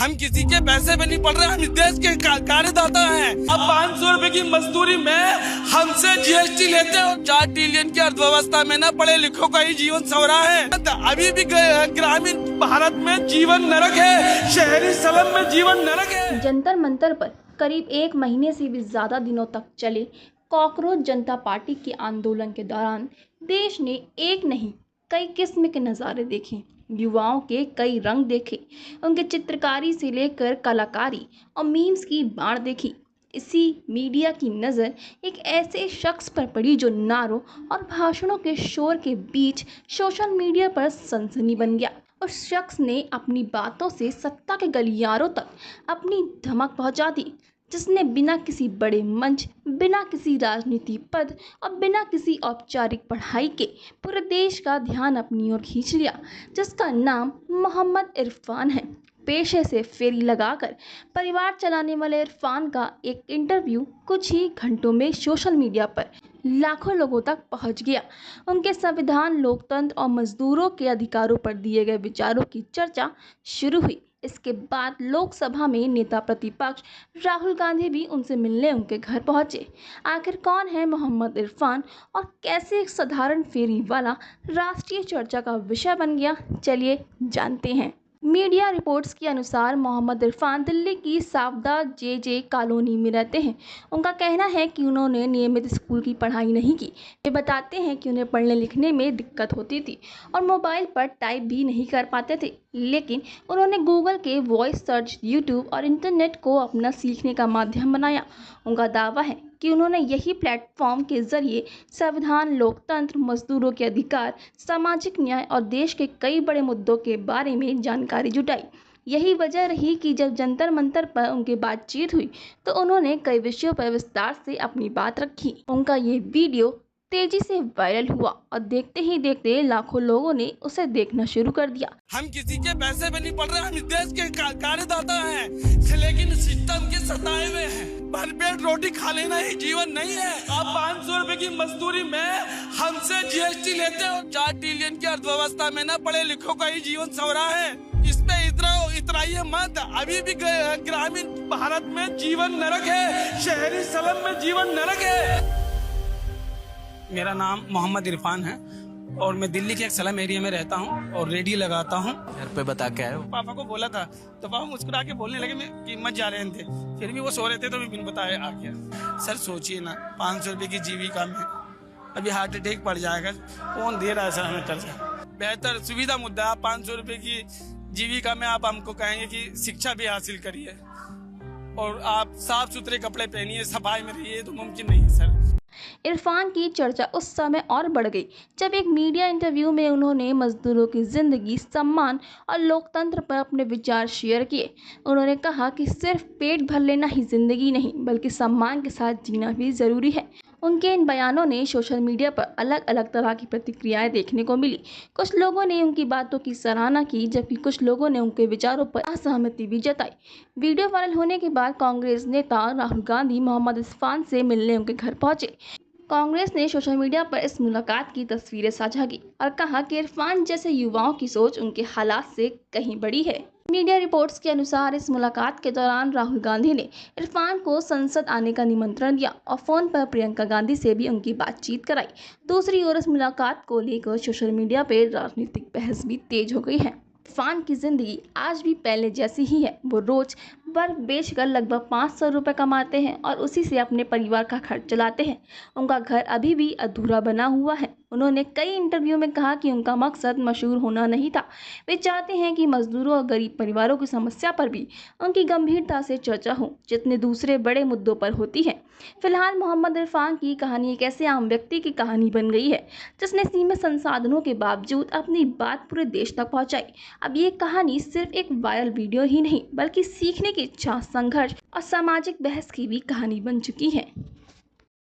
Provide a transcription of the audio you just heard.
हम किसी के पैसे में नहीं पड़ रहे, हम इस देश के कार्यदाता हैं। अब 500 रुपए की मजदूरी में हमसे जीएसटी लेते हो। 4 ट्रिलियन की अर्थव्यवस्था में ना पढ़े लिखों का ही जीवन सवरा है। अभी भी ग्रामीण भारत में जीवन नरक है, शहरी स्लम में जीवन नरक है। जंतर मंतर पर करीब 1 महीने से भी ज्यादा दिनों तक चले कॉकरोच जनता पार्टी के आंदोलन के दौरान देश ने एक नहीं कई किस्म के नज़ारे देखे, युवाओं के कई रंग देखे, उनके चित्रकारी से लेकर कलाकारी और मीम्स की बाढ़ देखी। इसी मीडिया की नज़र एक ऐसे शख्स पर पड़ी जो नारों और भाषणों के शोर के बीच सोशल मीडिया पर सनसनी बन गया। उस शख्स ने अपनी बातों से सत्ता के गलियारों तक अपनी धमक पहुंचा दी, जिसने बिना किसी बड़े मंच, बिना किसी राजनीति पद और बिना किसी औपचारिक पढ़ाई के पूरे देश का ध्यान अपनी ओर खींच लिया, जिसका नाम मोहम्मद इरफान है। पेशे से फेरी लगाकर परिवार चलाने वाले इरफान का एक इंटरव्यू कुछ ही घंटों में सोशल मीडिया पर लाखों लोगों तक पहुंच गया। उनके संविधान, लोकतंत्र और मजदूरों के अधिकारों पर दिए गए विचारों की चर्चा शुरू हुई। इसके बाद लोकसभा में नेता प्रतिपक्ष राहुल गांधी भी उनसे मिलने उनके घर पहुंचे। आखिर कौन है मोहम्मद इरफान और कैसे एक साधारण फेरी वाला राष्ट्रीय चर्चा का विषय बन गया, चलिए जानते हैं। मीडिया रिपोर्ट्स के अनुसार मोहम्मद इरफान दिल्ली की सावदा जे कॉलोनी में रहते हैं। उनका कहना है कि उन्होंने नियमित स्कूल की पढ़ाई नहीं की। वे बताते हैं कि उन्हें पढ़ने लिखने में दिक्कत होती थी और मोबाइल पर टाइप भी नहीं कर पाते थे, लेकिन उन्होंने गूगल के वॉइस सर्च, यूट्यूब और इंटरनेट को अपना सीखने का माध्यम बनाया। उनका दावा है कि उन्होंने यही प्लेटफॉर्म के जरिए संविधान, लोकतंत्र, मजदूरों के अधिकार, सामाजिक न्याय और देश के कई बड़े मुद्दों के बारे में जानकारी जुटाई। यही वजह रही कि जब जंतर मंतर पर उनकी बातचीत हुई तो उन्होंने कई विषयों पर विस्तार से अपनी बात रखी। उनका ये वीडियो तेजी से वायरल हुआ और देखते ही देखते लाखों लोगों ने उसे देखना शुरू कर दिया। हम किसी के पैसे में नहीं पड़ रहे, हम इस देश के कार्यदाता हैं, लेकिन सिस्टम के सताए हुए हैं। भरपेट रोटी खा लेना ही जीवन नहीं है। आप 500 रुपए की मजदूरी में हमसे जीएसटी लेते हो। 4 ट्रिलियन की अर्थव्यवस्था में ना पढ़े लिखों का ही जीवन सवरा है। इस पे इतराइए मत। अभी भी ग्रामीण भारत में जीवन नरक है, शहरी स्लम में जीवन नरक है। मेरा नाम मोहम्मद इरफान है और मैं दिल्ली के एक स्लम एरिया में रहता हूँ और रेडियो लगाता हूँ। घर पे बता के आए हो? पापा को बोला था तो पापा मुस्कुरा के बोलने लगे, मैं कीमत जा रहे थे, फिर भी वो सो रहे थे तो मैं बिन बताए आ गया। सर सोचिए ना, 500 रुपए की जीविका में अभी हार्ट अटैक पड़ जाएगा, कौन दे रहा है सर हमें कर्जा? बेहतर सुविधा मुद्दा, आप 500 रुपए की जीविका में आप हमको कहेंगे कि शिक्षा भी हासिल करिए और आप साफ सुथरे कपड़े पहनिए, सफाई में रहिए, तो मुमकिन नहीं है सर। इरफान की चर्चा उस समय और बढ़ गई जब एक मीडिया इंटरव्यू में उन्होंने मजदूरों की जिंदगी, सम्मान और लोकतंत्र पर अपने विचार शेयर किए। उन्होंने कहा कि सिर्फ पेट भर लेना ही जिंदगी नहीं, बल्कि सम्मान के साथ जीना भी जरूरी है। उनके इन बयानों ने सोशल मीडिया पर अलग अलग तरह की प्रतिक्रियाएं देखने को मिली। कुछ लोगों ने उनकी बातों की सराहना की, जबकि कुछ लोगों ने उनके विचारों पर असहमति भी जताई। वीडियो वायरल होने के बाद कांग्रेस नेता राहुल गांधी मोहम्मद इरफान से मिलने उनके घर पहुंचे। कांग्रेस ने सोशल मीडिया पर इस मुलाकात की तस्वीरें साझा की और कहा कि इरफान जैसे युवाओं की सोच उनके हालात से कहीं बड़ी है। मीडिया रिपोर्ट्स के अनुसार इस मुलाकात के दौरान राहुल गांधी ने इरफान को संसद आने का निमंत्रण दिया और फोन पर प्रियंका गांधी से भी उनकी बातचीत कराई। दूसरी ओर इस मुलाकात को लेकर सोशल मीडिया पर राजनीतिक बहस भी तेज हो गई है। इरफान की जिंदगी आज भी पहले जैसी ही है। वो रोज बर्फ बेचकर लगभग 500 रुपये कमाते हैं और उसी से अपने परिवार का खर्च चलाते हैं। उनका घर अभी भी अधूरा बना हुआ है। उन्होंने कई इंटरव्यू में कहा कि उनका मकसद मशहूर होना नहीं था। वे चाहते हैं कि मजदूरों और गरीब परिवारों की समस्या पर भी उनकी गंभीरता से चर्चा हो, जितने दूसरे बड़े मुद्दों पर होती है। फिलहाल मोहम्मद इरफान की कहानी एक ऐसे आम व्यक्ति की कहानी बन गई है जिसने सीमित संसाधनों के बावजूद अपनी बात पूरे देश तक पहुंचाई। अब ये कहानी सिर्फ एक वायरल वीडियो ही नहीं, बल्कि सीखने की इच्छा, संघर्ष और सामाजिक बहस की भी कहानी बन चुकी है।